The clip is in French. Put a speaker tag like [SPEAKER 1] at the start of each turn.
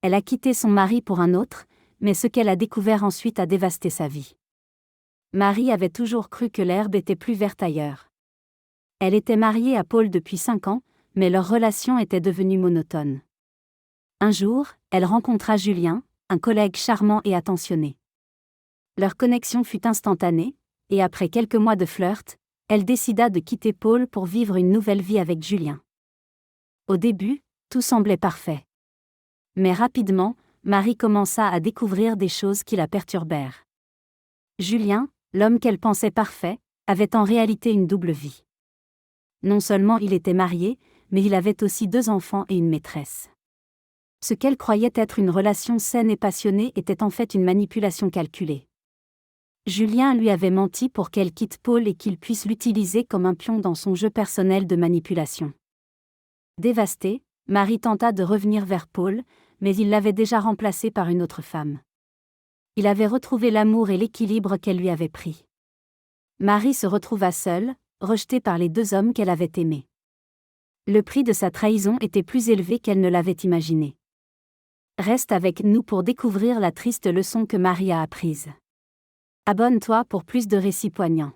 [SPEAKER 1] Elle a quitté son mari pour un autre, mais ce qu'elle a découvert ensuite a dévasté sa vie. Marie avait toujours cru que l'herbe était plus verte ailleurs. Elle était mariée à Paul depuis 5 ans, mais leur relation était devenue monotone. Un jour, elle rencontra Julien, un collègue charmant et attentionné. Leur connexion fut instantanée, et après quelques mois de flirt, elle décida de quitter Paul pour vivre une nouvelle vie avec Julien. Au début, tout semblait parfait. Mais rapidement, Marie commença à découvrir des choses qui la perturbèrent. Julien, l'homme qu'elle pensait parfait, avait en réalité une double vie. Non seulement il était marié, mais il avait aussi 2 enfants et une maîtresse. Ce qu'elle croyait être une relation saine et passionnée était en fait une manipulation calculée. Julien lui avait menti pour qu'elle quitte Paul et qu'il puisse l'utiliser comme un pion dans son jeu personnel de manipulation. Dévastée, Marie tenta de revenir vers Paul, mais il l'avait déjà remplacé par une autre femme. Il avait retrouvé l'amour et l'équilibre qu'elle lui avait pris. Marie se retrouva seule, rejetée par les 2 hommes qu'elle avait aimés. Le prix de sa trahison était plus élevé qu'elle ne l'avait imaginé. Reste avec nous pour découvrir la triste leçon que Marie a apprise. Abonne-toi pour plus de récits poignants.